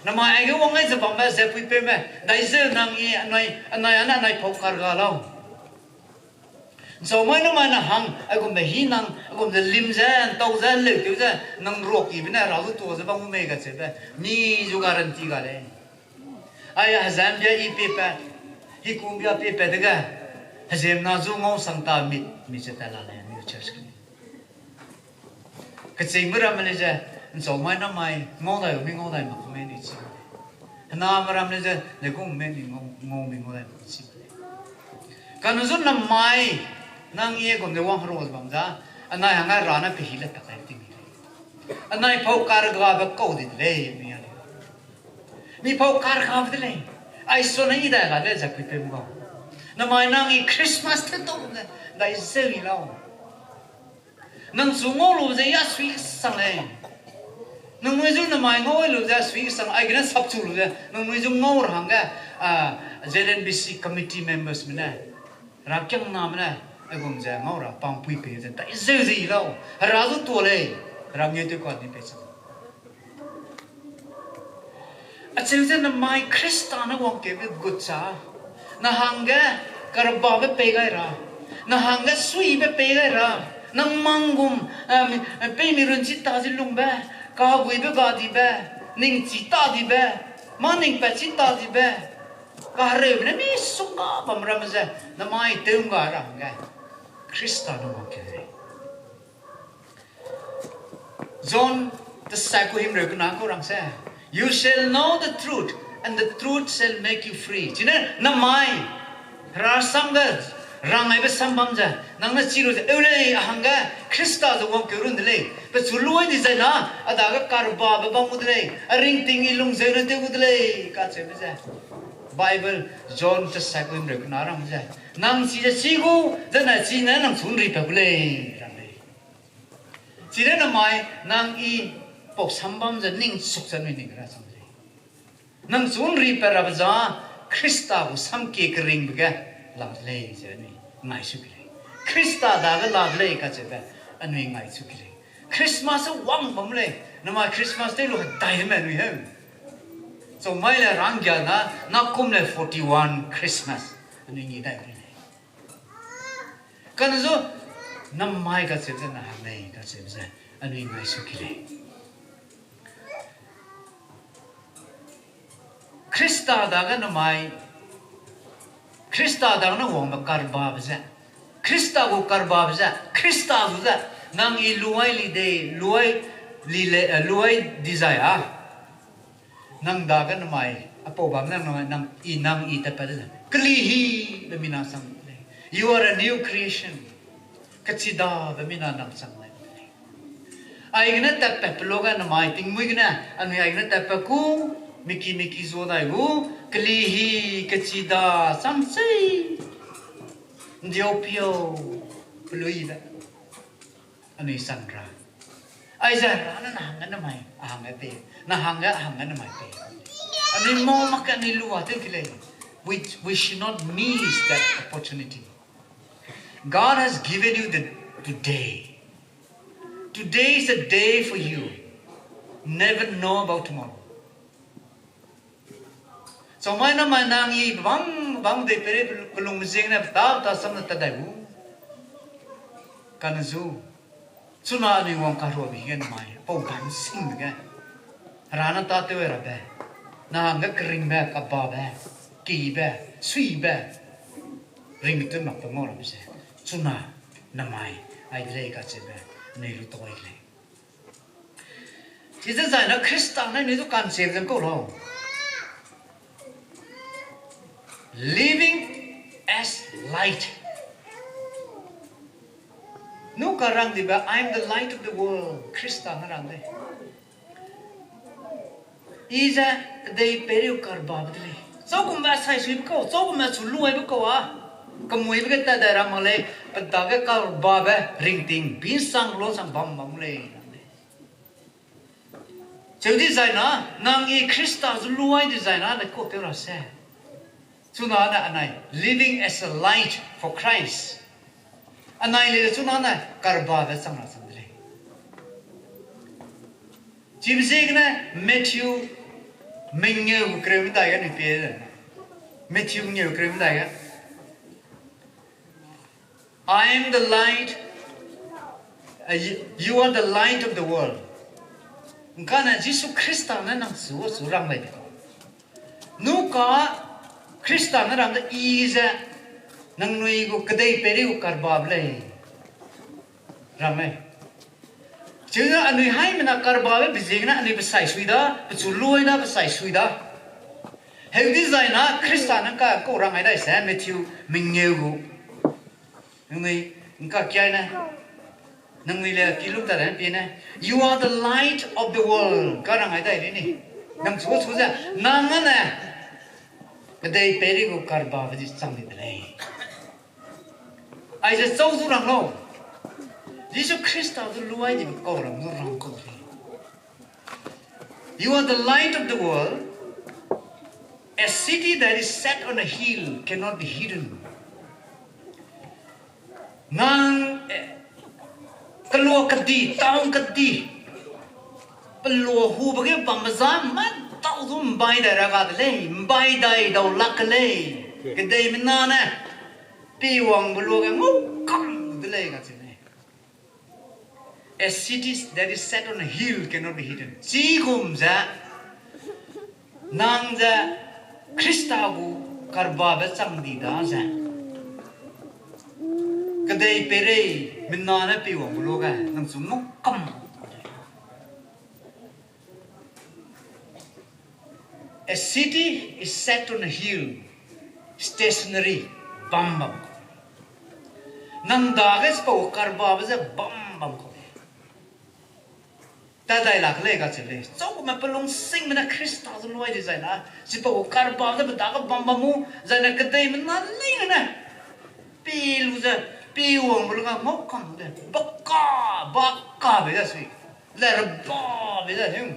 Nam ai cái wong ai giờ bấm mà giờ phi mà đại giờ nang i anh phô cà gà lâu. So mai nó mà hang ai cũng hi nang cũng lim ra tàu ra lệ tiêu ra nang ruột gì bên này rau tu ra bang mày cái gì mi juga garanti cái đấy. Ai hazam dia i pepa hi kumbia pepa dega hazem na zu ngau sang ta mi se ta la la mi church cái gì mới ra mình giờ so mai nó mai ngau đại mà không mấy đi chi na mà ra mình giờ để cũng mấy đi ngau đại mà chi cái nó rất là mai nang ye cũng để wang rose bang ra anh này hàng ra nó bị hila tắc lại tiếng anh này phô car gà bạc câu đi lấy mi phô car gà đi lấy ai số này đây là để giải quyết vấn đề nó mai nang ye Christmas thế đâu nè đại sơi lâu nang số ngô lù dây ya suy sang này nang nuôi dung nó mai ngô lù dây suy sang ai cái nó sắp chịu lù dây nang nuôi dung ngô rồi hàng cái ZNBC committee members mình này ra chăng nam này ai cũng giờ ngô ra bang pui pe dân tại gì đâu ra rút tua lên ra nghe tôi còn đi pe sao à chính dân là mai Christa nó quăng cái việc gút sa na hàng cái karba với pe cái ra na hàng cái suy với pe cái ra nang mangum pe mi run chít ta gì lung ba ka bui với ga đi ba ning chít ta đi ba mà ning pe chít ta đi ba ka rêu nó mi suka bầm ram ra na mai tôm ga ra cái Christa nó quăng cái này John the Psycho him rồi cũng nói câu rằng sao you shall know the truth and the truth shall make you free chứ nên năm mai ra sang cái rang ai biết sang băm ra nang nó chỉ rồi êu này hàng cái Christa rồi quăng kiểu rồi đấy bây giờ lúa đi ra na ở đó cái carba băm băm đấy ring ting ilung dây nó tiêu đấy cả chơi bây giờ Bible John the Psycho him rồi cũng nói rằng sao nang chỉ là chỉ gu dân là chỉ nên nang xuống rì bạc lấy chỉ đến năm mai nang y bốc sắm băm dân ninh súc dân ninh ra xong rồi nang xuống rì bạc ra bây Christa của sắm kê cái ring bạc làm lấy giờ này ngày suốt cái Christa đã cái làm lấy cái gì vậy anh ấy ngày suốt cái Christmas quăng bấm lấy năm mai Christmas đây luôn đại mà nuôi hơn so mai là rang giờ na cũng là 41 Christmas anh ấy nghĩ đại cái này cái này rồi năm mai cái gì là hàng này cái gì vậy anh ấy ngày suốt cái Christa đã cái năm mai Christa đã nó hoàng mà carba vậy Christa của carba vậy Christa vậy nang i luai li de luai desire nang đã cái năm mai apo bang nang i tập đấy klihi be mina sang you are a new creation kachida be mina nang sang này ai cái này tập peloga năm mai ting mui cái này anh ai cái này tập ku miki zo dai gu klihi kachida samsei diopio plui da anh sang ra ai ra nó hàng cái mai hàng cái pe na hàng cái mai pe anh mo mak anh luwa thế cái we should not miss that opportunity God has given you the today is a day for you never know about tomorrow so mai na mai nang i bang de pere kulung jing na ta sam na ta dai bu kan zu chuna ni wang ka ro bi gen mai po ban sing ga rana ta te ra ba na nga kring ba ka ba ba ki ba sui ba ring tu nak pa mo ra bi se chuna na mai ai le ka che ba nei lu to ai le chỉ dân giải nó Christian này nếu tôi cần xem rằng câu nào living as light nu cả rằng gì vậy I'm the light of the world Christian nó rằng đây ý ra đây periu karba bedeli sao cũng vậy sai suy câu sao cũng vậy sulu ai câu à cầm mũi với cái tay đại ram malay bắt đầu cái karba về ring ting bin sang lo sang bam bam lay Jadi design nang i Krista luai design na ko te ra se. Chuna na anai living as a light for Christ. Anai le chuna na karba ve sang na sang le. Jimsig na Matthew mình nhiều kêu đại cái này bia Matthew nhiều kêu đại cái I am the light you are the light of the world cái này Jesus Christ nó nằm xuống răng này nu có Christ nó nằm cái ý ra nang nuôi của cái đây beri của carbab này răng này chứ anh nuôi hay mình là carbab ấy bị gì na anh ấy bị sai suy đó bị chủ lui na bị sai suy đó hay đi dài na Christ nó cả cô răng này đây sẽ Matthew mình nhiều của nang nuôi cái kia này nang nuôi là kí lúc ta đến bên này you are the light of the world cái răng này đây đi nè nang số ra nang á nè cái đây beri của carbab gì sang đi đây ai sẽ sâu xuống răng đâu Jesus Christ ở đây lui đi câu răng nó răng câu gì you are the light of the world a city that is set on a hill cannot be hidden nang kalua kadi taung kadi pelua hu bagi pamazam mat tau tu mbai dah raga le mbai dai dau lak le kedai mana na pi wang pelua kan ngukam le kat sini a city that is set on a hill cannot be hidden chi kum za nang za Kristagu karba ba sang di da za kedai pere mana na pi wang pelua kan nang su ngukam a city is set on a hill, stationary, bam bam. Nang dagas pa karba ba bam bam ko. Tadai lak le ka chile. So ko mapalong sing mana Krista zo loi design na. Si pa karba ba daga bam bam mu zana kadai mana ling na. Pi lu za pi wong lu ka mok kam de. Baka be da sui. La ba be da him.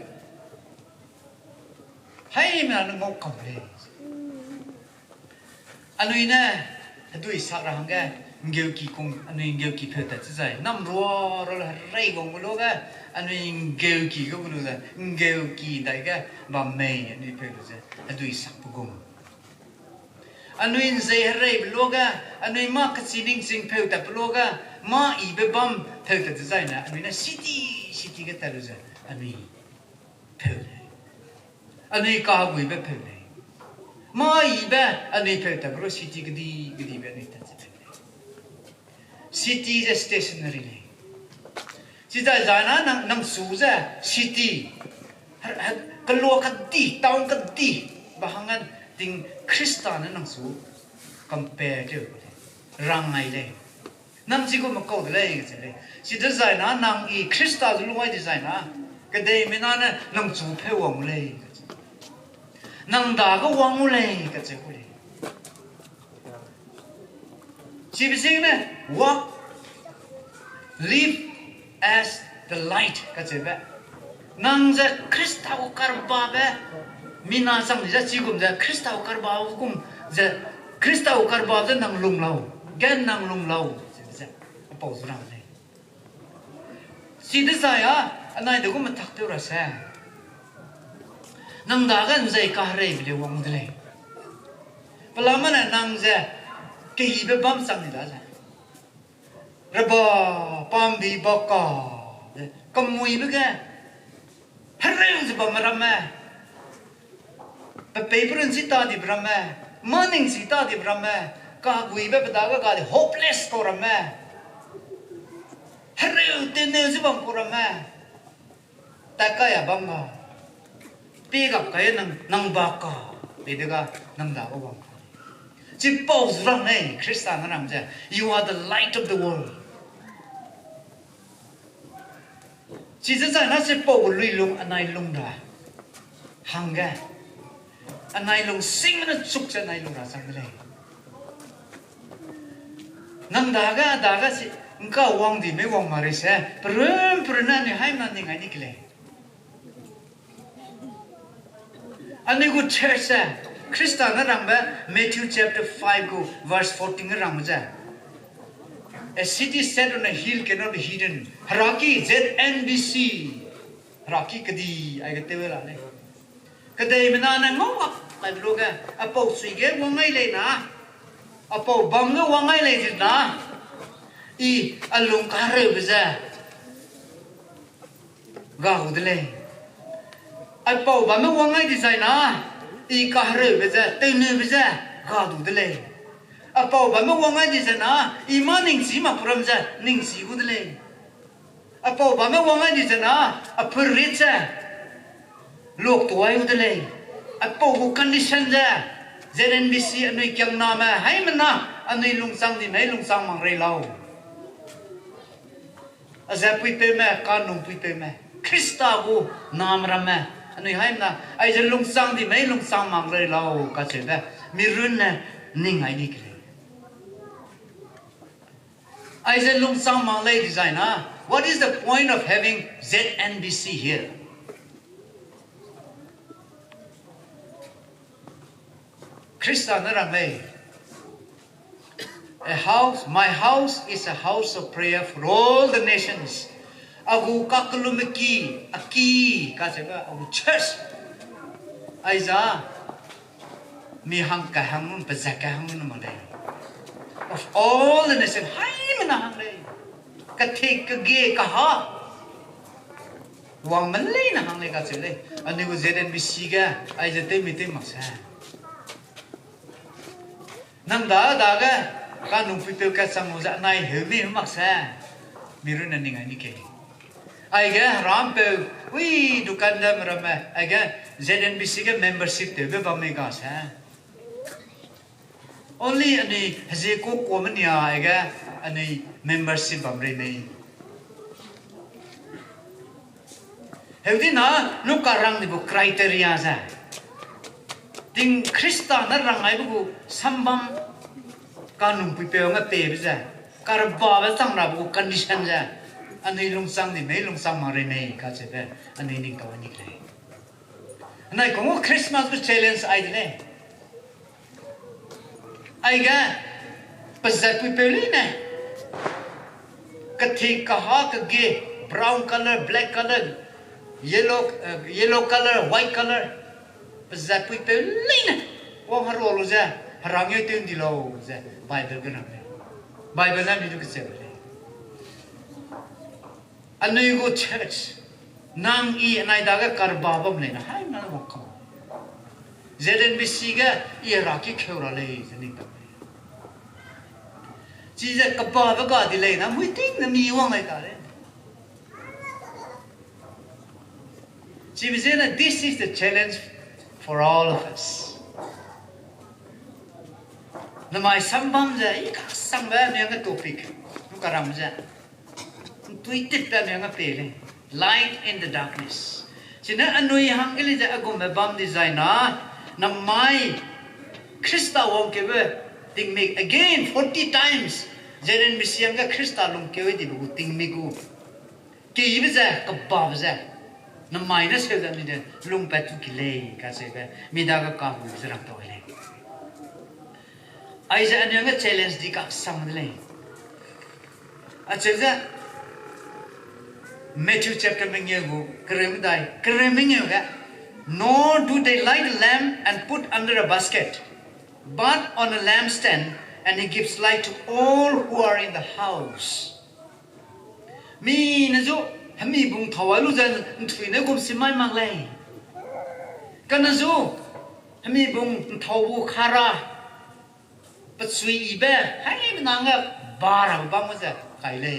Hay mà nó ngốc cầm lên, anh ấy nè, đuổi sát ra hàng cái, nghêu kỳ cùng, anh ấy nghêu kỳ phải thật sự nằm rùa rồi là rây cùng cái lúc á, anh ấy nghêu kỳ cái lúc đó, nghêu kỳ đại cái bà mày anh ấy phải được anh đuổi sát cùng, anh ấy dễ rây lúc á, anh ấy mà cái gì đinh sinh phải thật lúc á, mà ý bị băm phải thật sự nè, anh ấy nè city cái thật rồi, anh ấy phải anh ấy cả người bé phải này, mai bé anh ấy phải tập rồi city cái gì bé này thật sự city là stationary này, chỉ là giải na nằm xuống ra city, cái lúa cái gì, town cái gì, bahangan ting Kristen nằm xuống compare chứ, rang này đây, nằm chỉ có một câu đây cái gì đây, chỉ là giải na nằm ý Kristen luôn ai giải na, cái đây mình nói nằm xuống phải vòng đây. Nang da có wang ulay cái gì vậy? Chỉ biết gì nè, walk, live as the light cái gì vậy? Nang za Krista u karba vậy, mina sang za chỉ cũng za Krista u karba cũng za Krista u karba za nang lung lau, gan nang lung lau, gì vậy? Bảo gì này? Chỉ thế sao à? Anh này đâu có mà thắc tiêu ra sao? Nang dagan zai kahre bile wang dile. Palaman nang za kehibe bam sang ni da za. Raba pambi baka. Kamui bega. Hareng za bam rama. Pa paper sita di brama. Morning sita di brama. Ka gui be daga ka di hopeless ko rama. Hareng tene za bam ko rama. Takaya bam ga. Pi gặp cái năng bạc cả, để được cái năng đạo của ông. Chỉ bảo rằng này, Christian nó làm gì? You are the light of the world. Chỉ rất là nó sẽ bảo lùi lùng anh này lùng ra, hàng cái, anh này lùng sinh nó chúc cho anh này lùng ra sang cái này. Năng đá cái gì? Cái wang đi mấy wang mà rồi sẽ, bữa nay hai năm này ngày đi cái anh ấy cũng church à, Christian nó rằng bé Matthew chapter 5 go verse 14 nó rằng gì? A city set on a hill cannot be hidden. Rocky ZNBC, Rocky cái gì? Ai cái tên là này? cái đây mình ăn ngốc à lại luôn cái à bầu suy cái quăng ngay lên nè à bầu bấm cái quăng ngay lên thì nè y à lùng cá rơi bây giờ gạo thế này à bầu bấm cái quăng ngay thì sai nè y cá rơi bây giờ tên này bây giờ gạo thế này à bầu bấm cái quăng ngay thì sai nè y mà nín xí mà pram giờ nín xí cũng thế này à bầu bấm cái quăng ngay thì sai nè à phơi rít giờ luộc tuổi cũng thế này à bầu cái condition giờ ZNBC anh ấy kiêng nam à hay mình na anh ấy lung sang thì mấy lung sang mang rây lâu à giờ pui pe mẹ can nung pui pe mẹ Krista bu nam ram mẹ anh ấy hay na ai giờ lung sang thì mấy lung sang mang rây lâu cả chuyện đó mi run nè ning ai đi cái ai giờ lung sang mang rây design à what is the point of having ZNBC here Krista naramay. A house, my house is a house of prayer for all the nations. Agu kakulumiki, aki, kaseba, agu church. Aiza, mi hang kahangun, pazakahangun malay. Of all the nations, hay manahanglay. Katik kage kaha. Wang malay na hanglay kasele. Ani ko ZNBC ga, aiza te mite maksa. Nang da ga kan nung pipil ka samuza nai heavy maksa miru na ninga ni ke ai ga ram pe ui dukan da marama ai ga ZNBC ga membership te be ba me ka sa only ani haje ko ko man ya ai ga ani membership bam re nei heavy na nu karang ni bu criteria sa ting Krista na rangai bu sambam kanung pipeo nga pe bisa karba ba sang na bu condition ja ani lung sang ni me lung sang ma re nei ka che be ani ning ka ni le nai ko Christmas bu challenge ai ne ai ga pasal pipeo li ne kathi ka ha ka ge brown color black color yellow color white color pasal pipeo li ne wong haro lo ja harangye tin di lo ja Bible ka na Bible na dito kasi ano yung church nang i anay daga karbabab na hay man mo ka ZNBC ga iraki khewra le zani ta ji ja kababa ga di le na muiting na mi wang lai ta le ji bizena this is the challenge for all of us namai sambam ja ika samba me nga topic nu karam ja tuitit ta me nga pele light in the darkness china anui hangeli ja agom bam designer namai Krista wong kebe ting me again 40 times jeren misiang ga Krista lung kewe di bu ting me ku ke ibza ka ba ja namai na se da mi de lung pa tu kile ka se ga mi da ga ka hu zra to le Aiza ano yung challenge di ka sang nila at siya Matthew chapter mengyego keremingyo ka nor do they light a lamp and put under a basket but on a lampstand and he gives light to all who are in the house mi nazo hami bung thawalu jan nthuine gum simai manglai kanazo hami bung thawu khara but sui ibe hai nanga bara ba mo ja kai le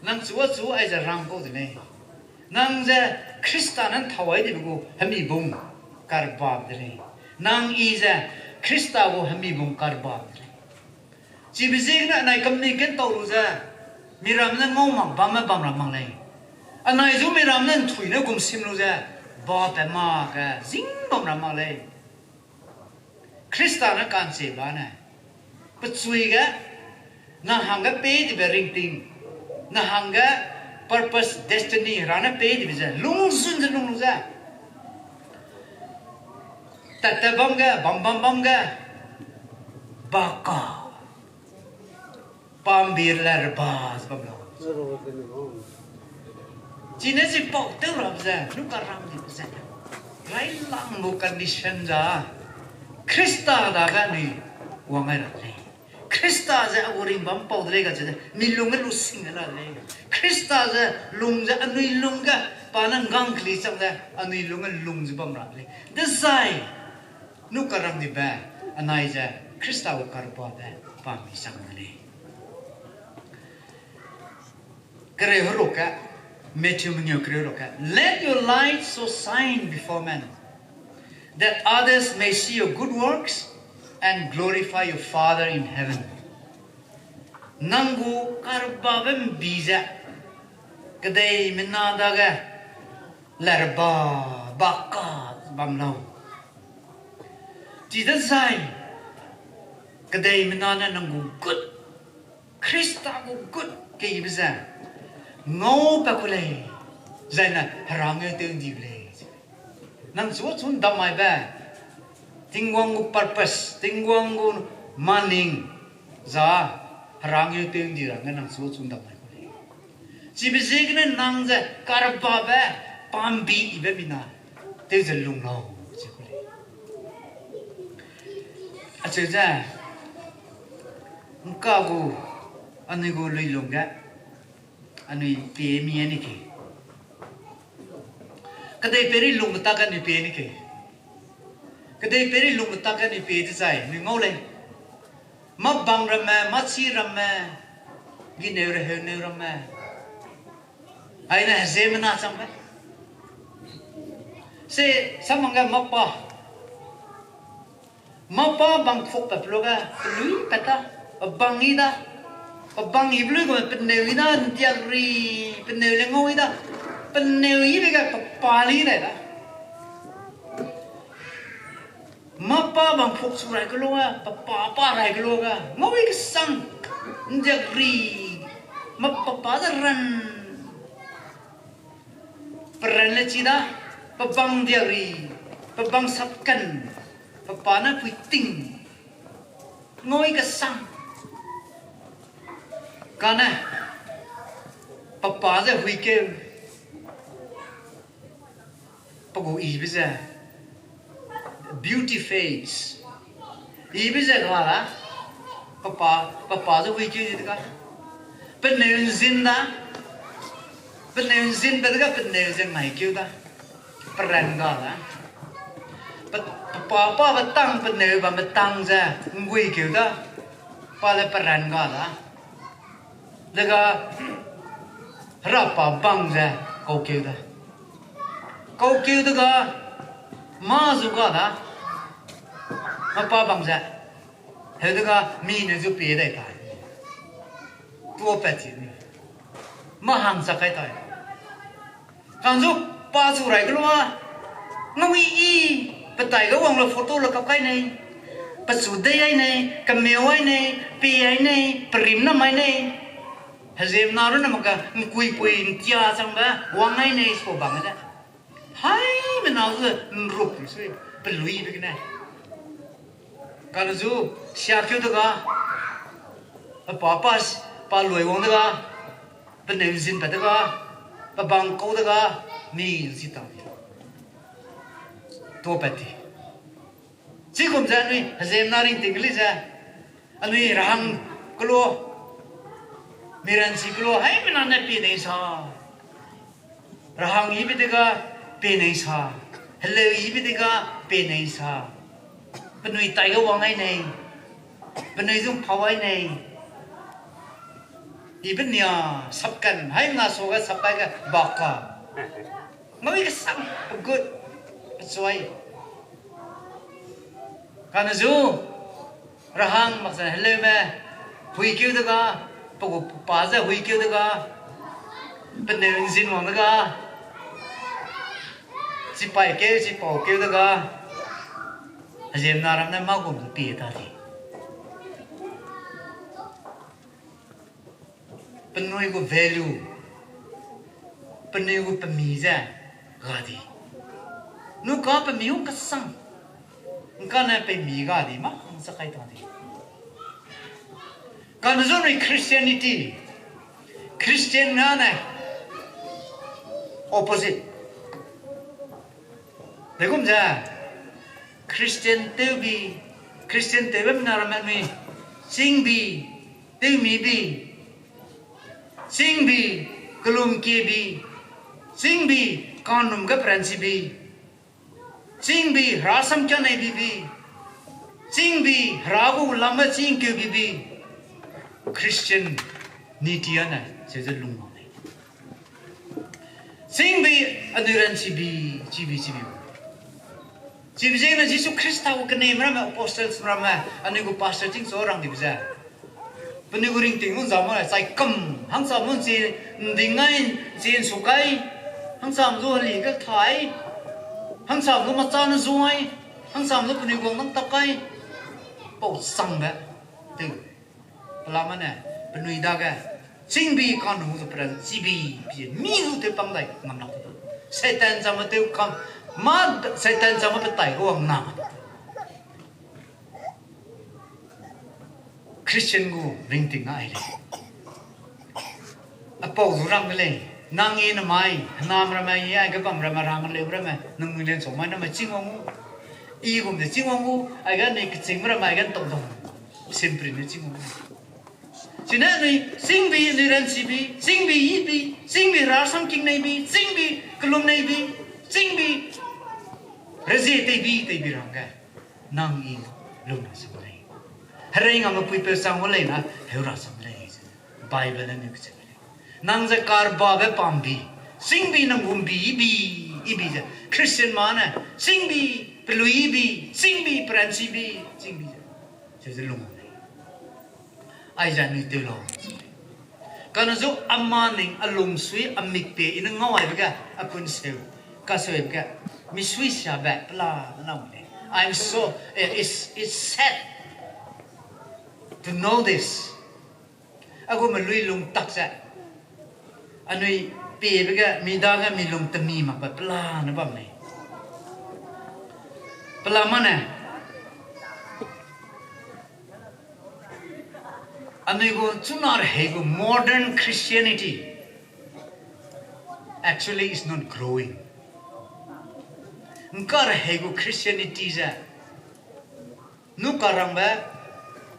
nang chu ai ja rang ko de ne nang ja Kristanan thawai de bu hami bung kar ba de ne nang i ja Krista bo hami bung kar ba de ji bi jing na nai kam ni ken to ru ja miram na ngom mang ba ma bam ra mang le anai zu miram nan thui na gum sim ru ja ba ta ma ka jing bam ra ma le Krista na kan se ba na pacui ga na hanga pe di bering ting na hanga purpose destiny rana pe di bisa lung sun za tatabam ga bam ga baka pambir lar bas bam lo Cina si pok tu lah bisa lu karam di bisa rai lang mo condition ja Krista daga ni wangai ra le Krista ja uring bam pau dre ga ja milung lu sing la le Krista ja lung ja anui lung ga panang gang kli chang ja anui lung ja bam ra le desai nu karang di ba anai ja Krista ko karpa ba pa mi sang le kare horoka Matthew mnyo kare horoka let your light so shine before men that others may see your good works and glorify your Father in heaven. Nangu karbabem biza kadai minadaga larba baka bamlau. Tidak say kadai minana nangu good Krista go good kay biza ngau pakule zaina harangyo teng dible. Nang suot sun damai ba tingwang gu purpose tingwang gu maning za harang yu teng dira nang suot sun damai ko le si bisig na nang za karba ba pambi ibe bina te za lung no si ko le ache za ka gu ani gu lui lung ga ani pe mi ani ke kadai peri lung ta kan ni pe ni ke kadai peri lung ta kan ni pe zai ni ngau le ma bang ram ma chi ram ma gi ne re he ne ram ma ai na zeme na chang ba se samanga ma pa bang phok pa ploga lui pata bang ida bang iblu ko peneu ida tiak ri peneu le ngau ida peneu ini kan pali dah lah. Mapa bang fok surai keluar, papa rai keluar. Ngawi kesang, jagri, mapa ran. Peran lecida, pabang jagri, pabang sapkan, papa na puiting. Ngawi kesang, karena papa je huike. Pagu ibiza beauty face ibiza kala papa zo wiki jidka peneu zinda peneu zeng mai kyu da peran kala papa batang peneu ba batang za ngui kyu da pala peran kala daga rapa bang za ko kyu da câu kêu tôi cả ma dù cả đó mà ba bằng ra thế tôi cả mi này giúp bế đại cái tua bẹt gì mà hàng sa cái tay càng giúp ba dù này cái luôn ngâu y bật tay cái vòng là photo là cái này bật dù đây này cầm mèo ấy này bì ấy này prim năm ấy này Zeme nào đó mà cái quỳ tia sang ba vòng ấy này số bằng ấy hai menau tu rup sui pelui begini. Kalau tu siapa tu ka, apa palui wong tu ka, penenzin pada ka, pabangkau tu ka, ni sita. Tu peti. Sikum jangan ni Zeme naring tinggali je, anu rahang keluar, miransi keluar, hai menanda pilih sah, rahang ini tu ka. Pe nei sa hello ibi dega pe nei sa penui tai ga wang ai nei penui zum phawai nei ibn nya sapkan hai na so ga sapai ga baka ngai ga sang good soai kana zu rahang maksa hello me hui kyu dega pogo pa za hui kyu dega penui zin wang dega si pai kêu si po kêu đó cả Zeme nào làm nên mau cũng bị ta đi penui ko value penui ko pemiza gadi nu ka pemiu kasang ka na pemi gadi ma ang sakay ta di kan zone Christian na opposite Begum ja Christian tebi Christian tebem naraman mi sing bi temi bi sing bi kelum ke bi sing bi kanum ga pransi bi sing bi rasam kya nei bi sing bi ragu lama sing ke bi Christian nitiana se lung sing bi anuran si bi Jibjeng na Jesus Christa ko kanay marama apostles marama anigo pastor ting seorang di bisa. Penigo ring ting mun zaman sai kam hang sam mun si dingai si sukai hang sam zo li ka thai hang sam zo ma chan zuai hang sam zo penigo nang takai pau sang ba tu pelama na penui daga sing bi kan hu zo pran si bi mi zu te pang dai ngam nak setan sama te kam ma setan sama petai ruang nama Christian gu ringting ai le apau durang le nangi na mai nam ramai ai ga bam ramang le ramai nang milen so mai na ma chingong i gum de chingong ai ga ne ching ramai ga tong tong sempre ne chingong Sina ni sing bi ni ran si bi sing bi rasam king nei bi sing bi kelum nei bi sing bi Rezi te bi rangga nang i luna samlai haring am pui pe sang wala na heura samlai bible na ni kse nang za kar ba be pambi sing bi nang gum bi ja Christian mana sing bi pelui bi sing bi pransi bi sing bi se lung ai ja ni te lo kana zo amaning alung sui amik pe in ngawai ba akun se ka se ba Misui sabat la namne. I'm so it's sad to know this. Aku melui lung taksa. Anui pi bega midaga mi lung temi mak pla na bam nei. Pla mana? Anui go tunar he go modern Christianity actually is not growing. Ngkar hego Christianity ja nukarang ba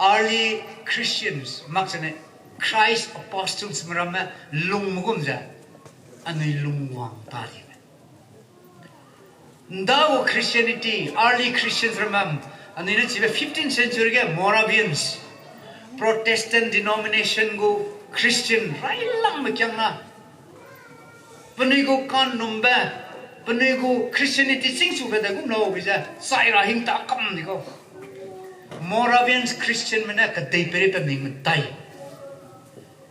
early Christians maksane Christ apostles marama lung mugum ja anui lungwang tari ndago Christianity early Christians ramam anui na chibe 15th century ga Moravians Protestant denomination go Christian railang makyang na panui go kan numba Penigo Christianity sing subeda gum no bisa saira hing ta kam ni ko Moravians Christian mena ka dei pere pe ning tai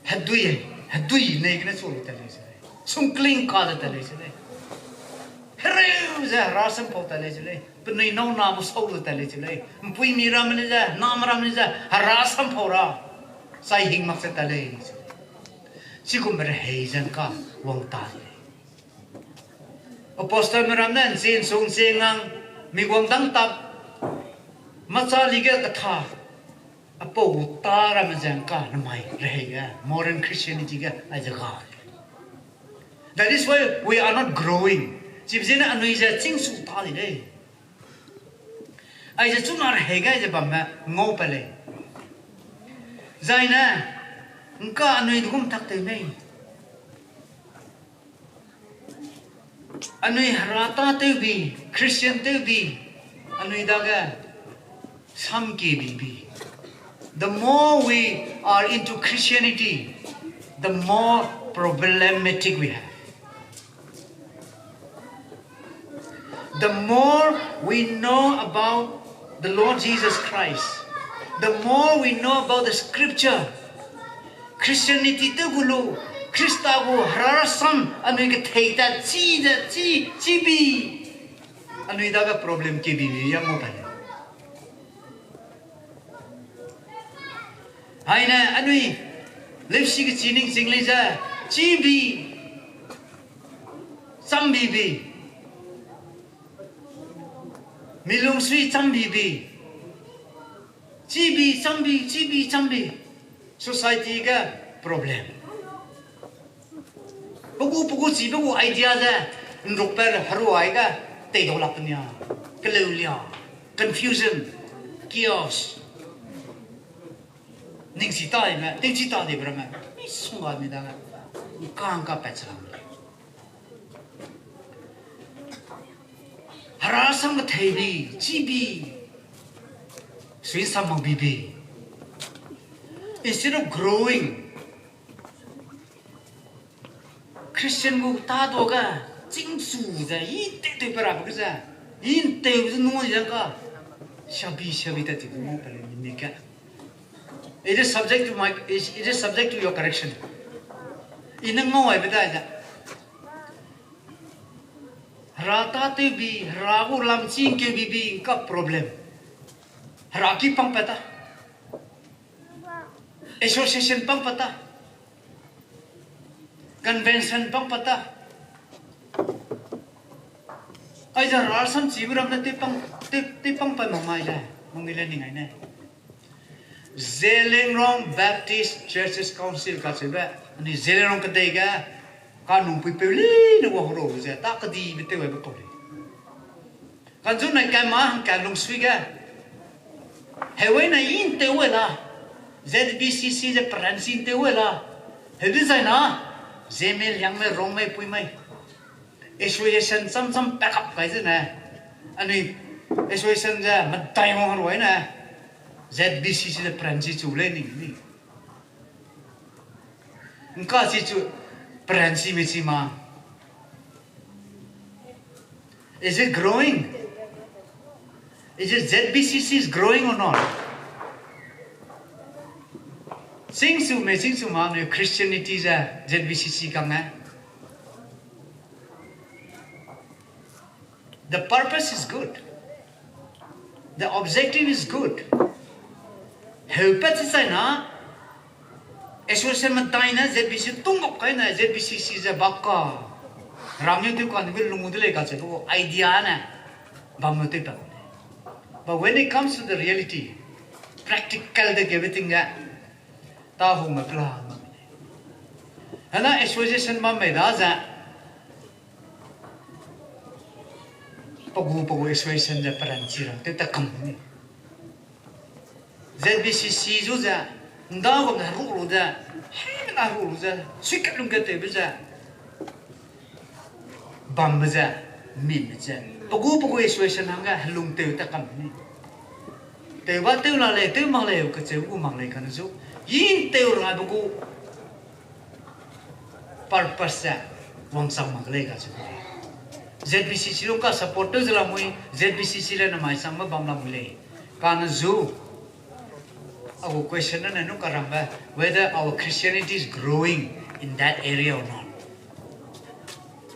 hadui nei gna so ta le se sung kling ka ta le se le hereu za rasam po ta le se le penai no na mo so ta le se le mpui mi ram ne za nam ram ne za rasam po ra sai hing mak se ta le si kum re hei jan ka wang ta Apostle meramnan sin sung singang migwang dang tap macha liga katha apo utara majang ka namai rehega modern Christianity ga ajaga that is why we are not growing jibjena anuija chingsu tali de aija chunar hega je bamma ngopale zaina nka anui dugum takte nei Anui rata te bi Christian te bi anui daga sam ke bi the more we are into Christianity the more problematic we have the more we know about the Lord Jesus Christ the more we know about the scripture Christianity te gulu Krista go harasam anui ke theita chi bi anui daga problem ke bi ya mo bale haina anui lepsi ke chining single ja chi bi sam bi milung sui sam bi chi bi sam bi society ga problem Pugu si pugu idea za ndruk per haru ai ka tay đồ lặp nha cái lưu lia confusion chaos ning si ta mà tiếng si ta thì bữa mà ít sung vào mình đang càng cả bẹt lắm hara sang cái thầy đi chi bi suy sam mang bi bi instead of growing Christian go ta do ga chính chủ ra ít tệ bả cái ra ít tệ cái nuôi ra cả shabi ta thì cũng phải nhìn cái it is subject to your correction inang ngoi beta ja rata te bi ragu lam ching ke bi ka problem raki pang pata association pang pata convention pang pata ai giờ ra sam chỉ bram na te pang pa mai la mong ile ni ngai ne Tamenglong Baptist Churches Council ka sebe ani Tamenglong ka dei ga ka nung pi peli no wa ro ze ta ka di bete we ba ko le kan zu na ka ma ka lung sui ga he we na in te we la ZBCC je pransin te we la he di sai na Zeme yang me rong me pui mai association sam back up kai ze na ani association ja ma tai mo ro na ZBCC the Pranci chu le ni nka si chu Pranci mi chi ma is it growing? Is it ZBCC is growing or not? Sing su ma no Christianity is a ZBCC kang ha. The purpose is good. The objective is good. Helpat sa na association matai na ZBCC tungok kay na ZBCC za bakka ramyo tu kan vil lumudle ka chego idea na bamote pa but when it comes to the reality practical the everything ga ta hu ma pla ana association ma me da za pagu association za Pranci ra te ta kam ni ZBCC zo za nda ko na ru za he na ru za swik lung ke te za bam za min za pagu association hanga lung te ta kam ni te wa te la le te mang le ka che u mang le kan zo yin te ra pagu purpose za wang sang mang le ka zo ZBCC lo ka supporters la moi ZBCC le na mai sang ma bam la mu le kan zo our question na no karamba whether our Christianity is growing in that area or not.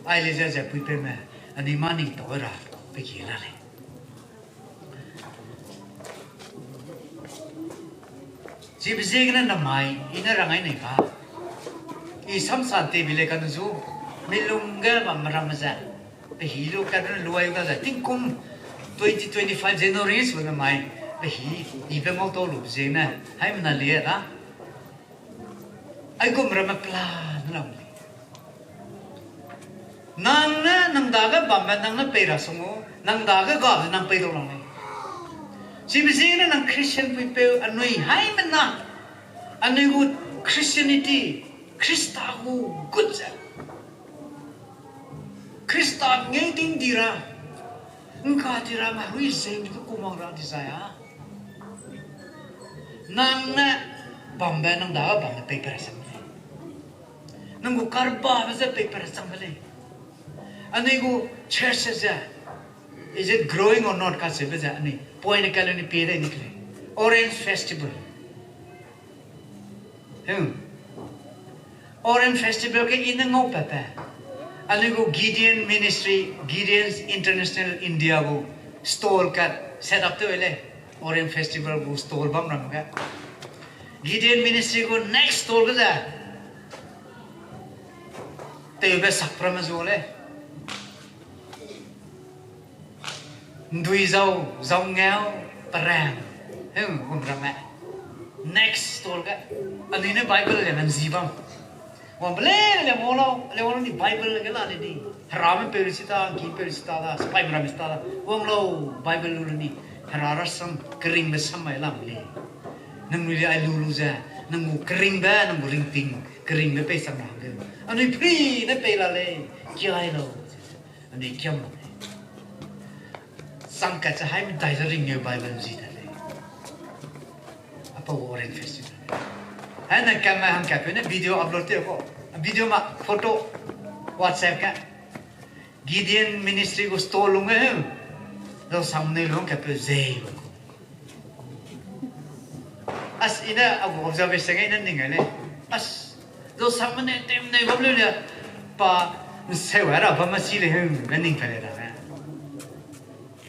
I leza za puipe me ani mani tora pe kila le. Jib zegna na mai ina rangai nei ka. I sam sante bile kan zu milunga mamramaza pe hilo kan luai ka za tingkum 2025 January is when mai he even mau to lu zena hai mana le da ai ko mra plan la nang daga bamba nang pe ra songo nang daga ga nang pe do la ne si bizina nang Christian people anoi hai mana anoi good Christianity Christa hu good za Christa ngai ting dira engka dira ma hui zeng ko mang ra di saya nang na bamba nang daga bamba paper sam le nang go karba ba za paper sam le ani go church za is it growing or not ka se ba za ani point ka le ni pe de nikle orange festival orange festival ke in ngau pa pa ani go Gideon ministry Gideon's international India go store ka set up to le orange festival go store bam ram ka Gideon ministry go next store ka za te be sakpra ma zo le ndui zau ngao parang hum ram next store ka ani ne bible le nan zibam wan ble le mono ni bible ke la ni Haram perisita, ki perisita, spy ramistala. Wong lo Bible luluni. Hararasam kering bersama lam le. Nang mili ai luluza, nang kering ba, nang ringting, kering be pesang nang. Ani pri ne pe la le, kiai lo. Ani kiam. Sang ka cha hai mi dai za ring Bible ji da le. Apa Warren Festival. Ana kama ham ka pe ne video upload te ko. Video ma photo WhatsApp ka. Gideon ministry ko stolunga hai. Lo samne long ka pe zey. As ina abu observation ngai nan ningai le. As lo samne tem nei bab le pa sewa ra ba ma si le hem nan ning ka le ra.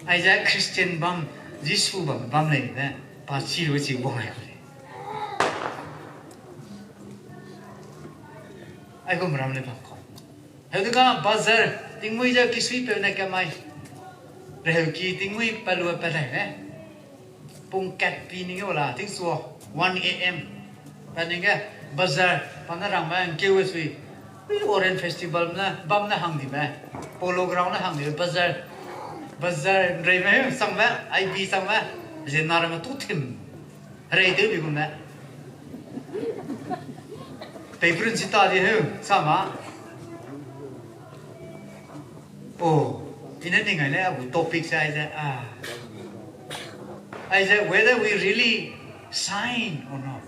Ai ja Christian bam Jisu bam le ne pa si lo chi bong ai. Ai ko mram le bam ko. Heu ka bazar ting mui ja kisui pe na ka mai. Rehel ki ting mui pa lu pa dai ne. Pung kat pi ni ngola ting suo 1 AM. Pa ni ga bazar pa na rang ma ke we sui. Orange festival na bam na hang di ba. Polo ground na hang di bazar. Bazar rei me sang ba ai bi sang ba. Je na ra ma tu tim. Rei de bi gun na. Paper cita di heu sama. Oh, ini ngai le abu topic saya I said whether we really sign or not.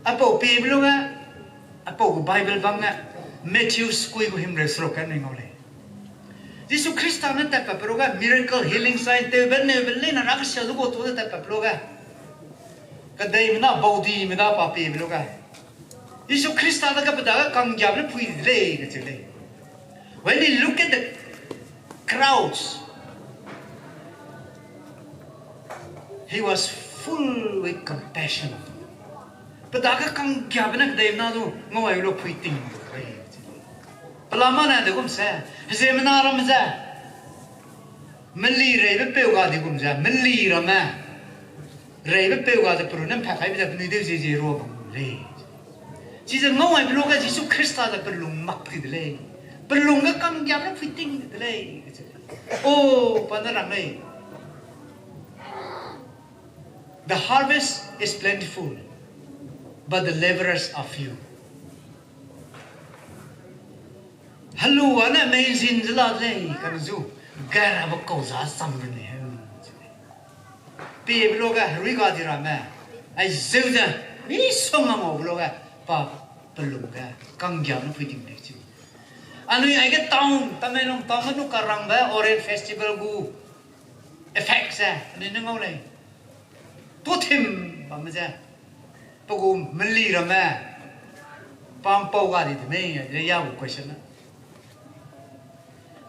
Apa pi belum apa Bible bang Matthew skui ko himre srokan ngole. Yesus Kristus na ta paproga miracle healing sign te ben na raksha lugo to ta paproga. Kadai mina baudi mina papi beloga. Yesus Kristus ada kepada kang jam le pui le kecil. When you look at the crowds, he was full with compassion. Padaga kang jam na kadai mina tu ngawai lo pui ting. Pelama na de kum sa. Seminar ram sa. Meli re be peuga de kum sa. Meli rama. Rei be peuga de pro nem pakai be da ni de je ro bang le. Ji je ngawai be lo ga Yesus Kristus da pelung mak pri de le. Pelung ga kang jam na fitting de le. Oh, panarang le. The harvest is plentiful, but the laborers are few. Hello, ana amazing zala le kan zu. Gara ba ko za sam ne. Pi bloga riga dirama ai zeuda ni songa mo bloga pa pelunga kangyam no piting ne chi anu ai ga town Tamenglong town no karang ba Orange festival gu effect sa ni ngau le to thim ba ma ja pagu meli rama pam pau ga di me ya ya bu question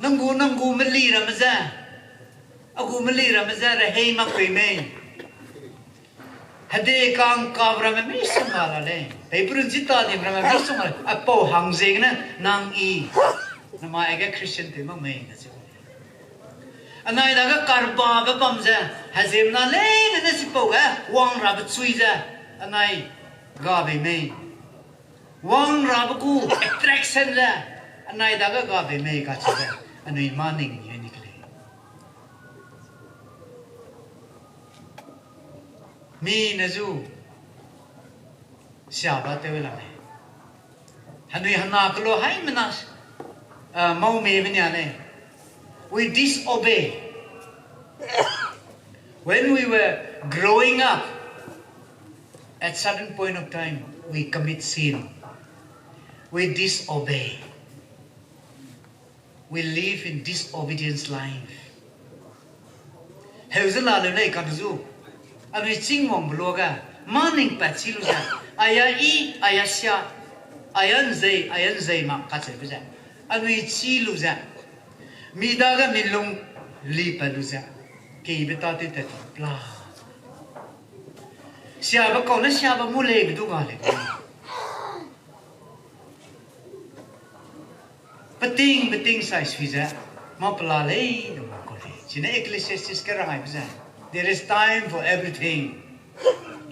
nanggu meli rama ja aku melira mazara hei makoi me hade kang kabra me misumala le paper jita di brama misumala apo hangjeng na nang I nama ega Christian te mang me na se anai daga karba ba bamja hazem na le na sipo ga wang rab chuiza anai ga be me wang rab ku attraction la anai daga ga be me ka chuga anai maning mi nazu siapa te wala ne hanui hana klo hai manas mau me benya ne we disobey when we were growing up at certain point of time we commit sin we disobey we live in disobedience life hewzala le nei kanzu Anu cingmong bloga maning pacilu ja aya I aya sia ayan zai ma kace bija anu cilu ja midaga milung li palu ja ke beta te te pla sia ba ko na sia ba mu le du ga le peting sai swija ma pla le do ko le cine ecclesiastes ka rangai bija there is time for everything.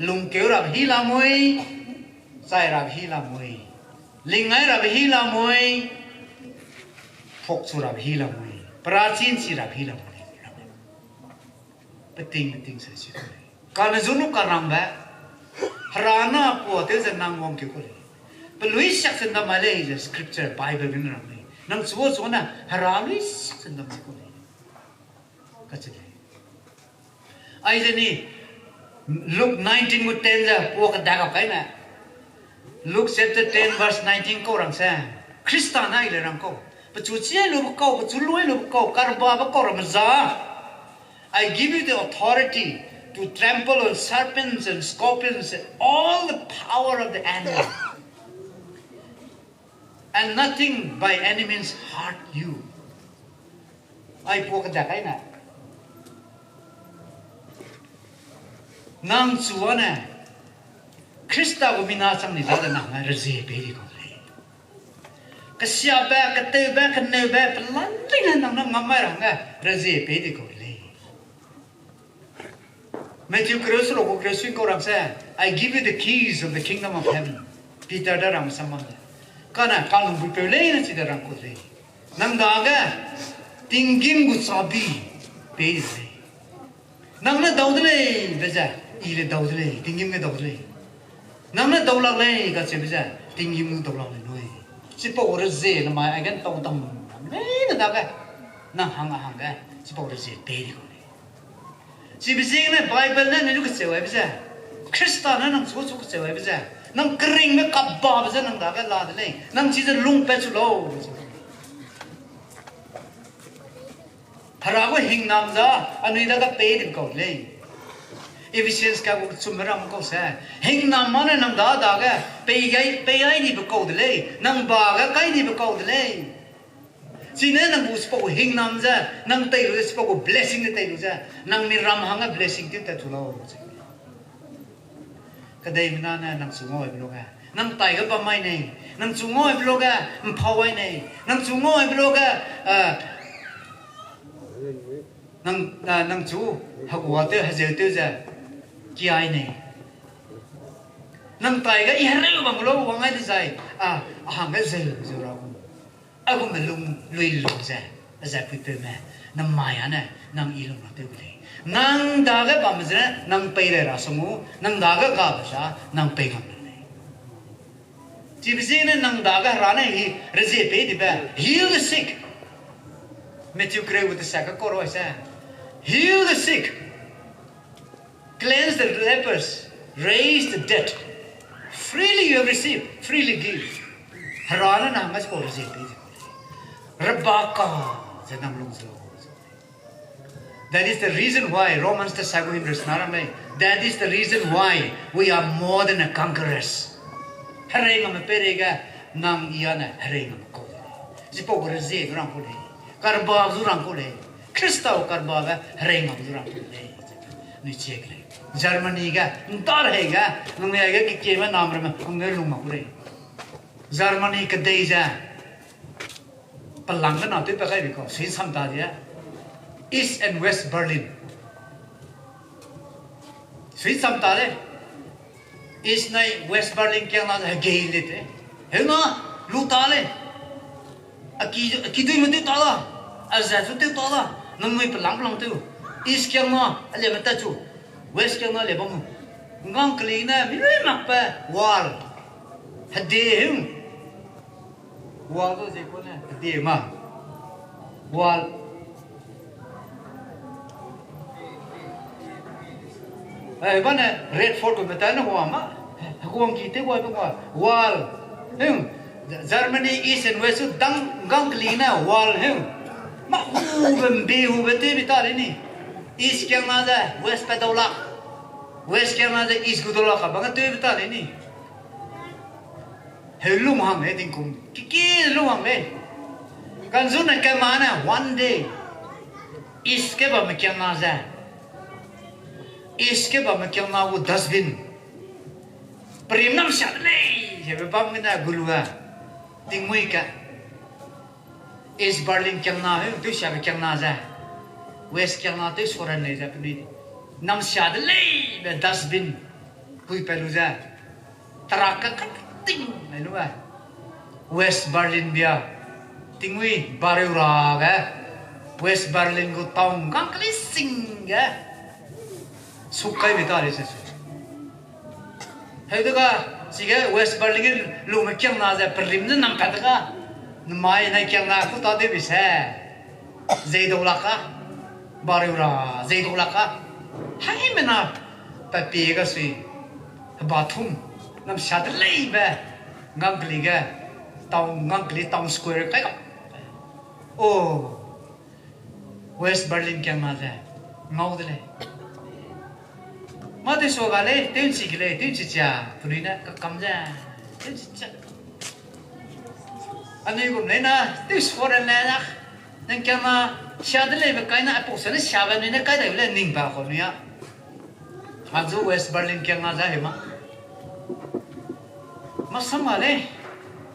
Lung keu rab hila moi, sai rab hila moi. lingai rab hila moi phok chu rab hila moi prachin chi rab hila moi peting sa chi kana zunu karang ba harana po te jan nang mong ki ko le pelui sak sen da male is scripture bible bin ram le nang chuo chuo na haralui sen da ko le ka chi ai jani Luke 19 with 10 ja po ka da ka kai na Luke chapter 10 verse 19 ko rang sa Krista na ile rang ko pa chu chia lu ko pa chu loi lu ko kar ba ba ko ram za I give you the authority to trample on serpents and scorpions and all the power of the enemy and nothing by any means hurt you ai po ka da kai na nang chuana Krista ko mina sang ni da na ma raje be ri ko le ka sia ba ka te ba ka ne ba plan ni na nang ngamai rang ga raje be ri ko le Matthew Cross ro ko Cross ko ram sa I give you the keys of the kingdom of heaven Peter da ram samam kana kan bu pe le na chi da ram ko le nang da ga tingim gu sabi be ri nang na daud le ba ja ile daud le tingim ga daud le nang na daud la le ga che ba ja tingim gu daud la le noi chi po ro je na ma ai gan tong tam me na da ga na hang ga chi po ro je be ri ko le chi bi sing na bible na nu ko che wa ba ja krista na nang so so ko che wa ba ja nang kring me kap ba ba ja nang da ga la de le nang chi je lung pe chu lo Harago hing nam za anu ida ka pe dim ko le Ephesians ka ko sumram ko sa hing nam man nam da ga pe ai ni ko de le nang ba ga kai ni ko de le sine nang bu spo hing nam za nang tai ru spo ko blessing de tai ru za nang ni ram hanga blessing ti ta tu lo ka dai mina na nang su ngoi blo ga nang tai ga pa mai nei nang su ngoi blo ga phawai nei nang su ngoi blo ga nang chu hakwa te hazel te ja ki ai nei nang tai ga i hare bang lo wang ai sai hang ga zel zo ra a ko me lung lui lu ja za pu te me nam mai ana nang i lung te le nang da ga ba mzra nang pe re ra samu nang da ga ka ba sa nang pe ngam le ji bi ne nang da ga ra ne hi re je pe di ba heal the sick Matthew Gray with the second coro I said heal the sick cleanse the lepers raise the dead freely you have received freely give harana na mas ko receive rabaka janam long so that is the reason why Romans the saguhim resnaram that is the reason why we are more than a conquerors harenga me perega nang iana harenga ko jipo ko receive ram ko karba zurang ko le Krista karba ga renga zurang ko le ni check le Germany ga ndar hai ga nang ne ga ki ma naam ram ngai lu ma ko le Germany ka dei ja palang na te pa kai ko sin sam ta dia East and West Berlin sin sam ta le East nai West Berlin kyang na ga le te he na lu ta le Aki dui mati tala, azza tu tu tala, namui pelang tu. East kyang na, ale mata tu, West kyang na ale bamu. Ngang klina, minui makpa wall, hade hum. Wall tu je ko na, hade ma. Wall. Bana red fort ko mata na huwa ma. Aku ang kita ko ba wall. Hum. Germany East and West gang klina wall hum ma hu be te bitale ni East kyang na da West petola West kyang na da East gudola ka bang te bitale ni helum hang he ding kum ki lu hang le kan zun ka mana one day East ke ba me kyang na za East ke ba me kyang na wo dustbin prim nam sha le je be bam na gulwa Ting mui ka East Berlin kyang na hu tu sha kyang na za West kyang na tu soran le za pni nam sha de le be dustbin pui pelu za traka ka ting le lu ba West Berlin bia tingui barura ga West Berlin go tong gang kali sing ga sukai betari se hedaga siga West Berlin ge lume kyang na za perlim na nam padaga mai na kyang na ku ta de bise zeidolaka barura zeidolaka hai mena papi ga sui bathum nam shad lei ba gang kali ga tong gang kali tong square kai ka oh West Berlin kyang na za ngau de le mà tôi số cái này tôi chỉ cái này tôi chỉ trả tụi này cái cầm ra tôi chỉ trả anh ấy cũng nói na tôi số này là nên cái mà xa đến đây cái này bốc xếp xa bên này cái này là nín bảo con nhá mặc dù West Berlin kia ngay ra mà sao mà đấy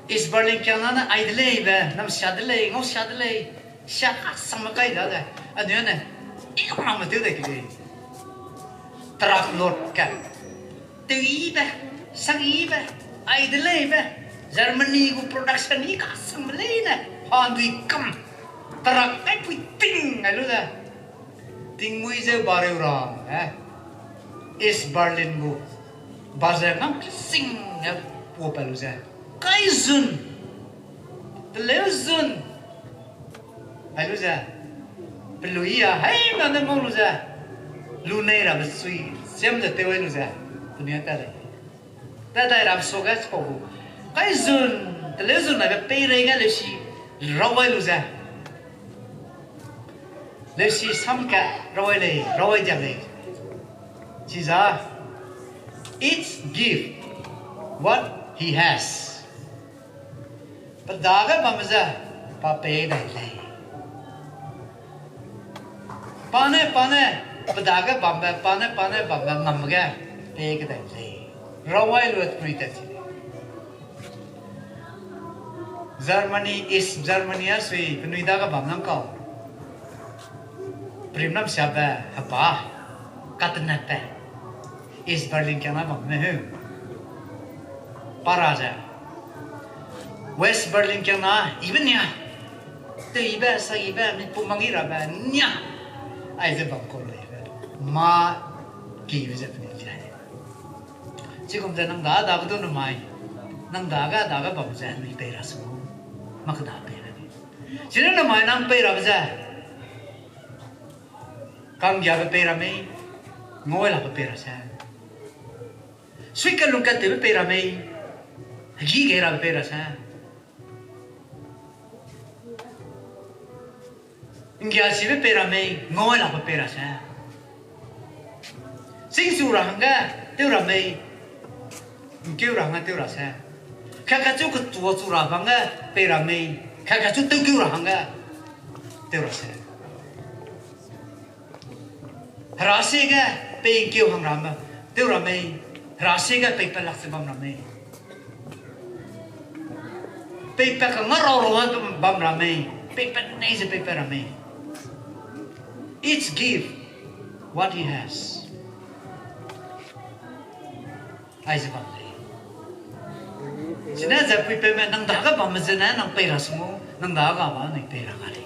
East Berlin kia ngay ai đến đây về nằm xa đến đây ngó xa đến đây xa sao mà cái đó này anh nhớ này ít không làm mà tôi đây cái gì trap lord ka tui ba sangi ba ai de le ba Germany go production ni ka sam le na han vi kam trak ai pui ting ai lu da ting mui je bare ra is Berlin go bazar nam sing na po pa lu za kai zun de le zun ai lu za peluia hai na na mo lu za lu này là suy xem được tiêu ấy lu ra tụi nhớ ta đây ta làm số cái số cái zun cái lẽ zun này bị pay rồi cái lẽ gì rồi lu ra lẽ gì sắm cả rồi giờ này chỉ ra each give what he has but đó cái mà ra pa pay đây này pane Padaga bamba pane bamba namaga pega da le rawai lut prita Germany is Germany asui penuida ga bamnam ka primnam saba hapa katnata is Berlin kana bam me paraja West Berlin kana even ya te iba sa iba mi pumangira ba nya ai ze bam ko mà kỳ với dân mình vậy chứ không thể năng đá cái đó mày năng đá cái bầm dân mình bê ra xuống mà cái đá bê ra đi chứ nếu mày năng bê ra bây giờ càng giờ bê ra mấy ngồi là bê ra sao suy cái lùng cái từ bê ra mấy gì cái ra bê ra sao giờ chỉ bê ra mấy ngồi là bê ra sao sinh su rằng ga tiêu ra mày kêu rằng tiêu ra sao các chú cái tua su ra bằng ga tiêu ra mày các chú tiêu kêu rằng ga tiêu ra sao ra xe ga pe kêu hàng ram tiêu ra mày ra xe ga pe pelak se bam ra mày pe pe ka ngaro ro bam ra mày pe pe nei se pe ra mày each give what he has ai sẽ bằng đấy, cho nên giờ quý vị năng đá các bạn mình năng bày ra sung, năng đá các bạn năng bày ra cái đấy.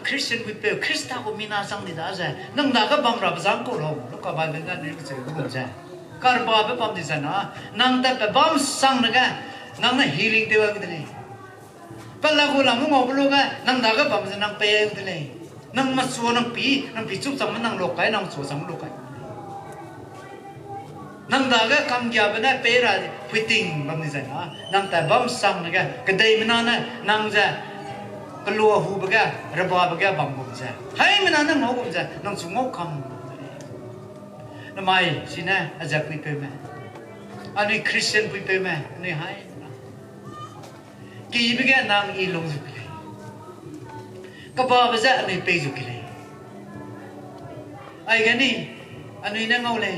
Christian quý vị, Christa của mình là sang đi đã rồi, năng đá các bạn làm sang cổ rồi, lúc các bạn bên cái này cái gì cũng rồi, các bạn bên bạn đi sang nó, năng tập bên bạn sang nữa cái, năng là healing tiêu cái đấy. Bây giờ tôi làm ngọc luôn cái, năng đá các bạn năng bày cái đấy, năng mặt xua năng pi chụp sang năng lục cái năng xua sang lục cái. Nang daga kam kya bana pera fitting bam ni sana nang ta bam sang naga kadai mana nang ja kalua hu baga raba baga bam bum ja hai mana nang mo bum ja nang su ngok kam na mai sina aja pi pe me ani Christian pi pe me ni hai ki baga nang I long ju ki ka ba ba ja ni pe ju ki ai gani ani na ngau le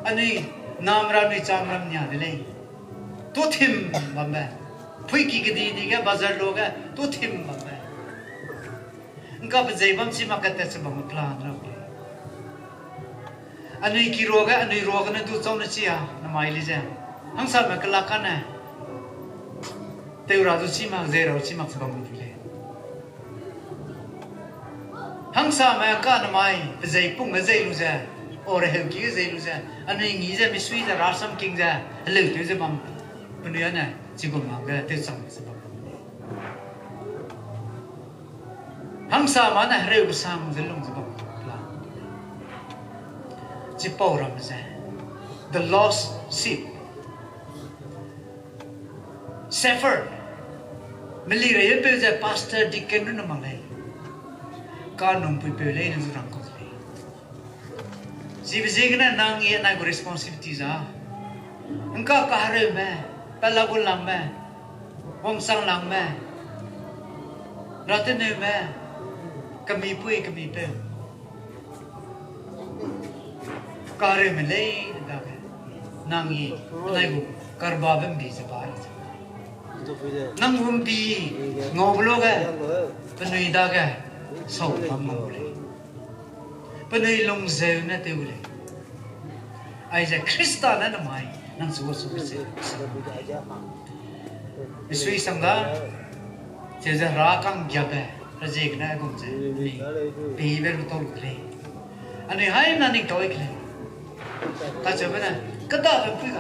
anh nam ram ni cham ram nya de le tu thim bam ba phui ki gidi di ga bazar lo ga tu thim bam ba nga ba jai bam si ma ka ta se bam plan ra anh ki ro ga na tu chau na chi ya na mai li ja hang sa ma ka la ka na tiêu ra chỉ mặc dễ rồi chỉ mặc bằng một lệ hăng sa mà cả năm mai dây bung dây luôn ra ở đây hiểu kia dây luôn ra anh ấy nghĩ ra mình suy ra ra sam kinh ra lử tiêu ra bằng bên này này chỉ còn mặc cái tiêu sang sẽ bằng hăng sa mà này rêu sang dây luôn ra bằng là chỉ bảo ra ra the lost sheep shepherd mình lấy ra bây giờ pastor deacon nó nằm lại cả nông pui pui lấy nó răng con lấy chỉ bây giờ cái này năng nghe này có responsibility ra anh cả cả rồi mà bala con làm mà ông sang làm mà ra tới nơi mà kami pui cả rồi mình lấy đó năng nghe này có karba bên bị sẽ bảo năng hôm đi ngầu luôn cái bên này đó cái sầu mắm ngầuเลยbên này lông dèo nè tiêuเลยai giờ Krista nè nằm ai năng số sẽ suy sang đó chỉ giờ ra căng giặc cái ra gì cái này cũng sẽ bị về rồi tôiเลยanh ấy hay là những tôi cái ta cho bên này cái đó là cái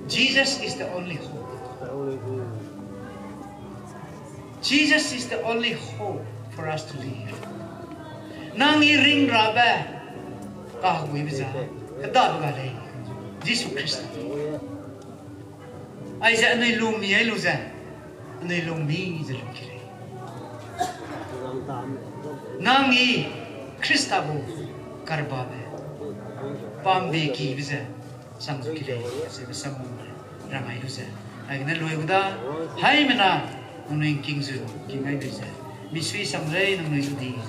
gì Jesus is the only hope. Jesus is the only hope for us to live. Nangi ring rabe kahugui bisa kada bagale Jesus Christ. Aisa anai lumi ai luza anai lumi zelum kire. Nangi Krista bu karbabe pambe ki bisa sang kire se bisa ramai luza. Agna loi uda hai mena nung king zu king ai bisa misui sang rei nung di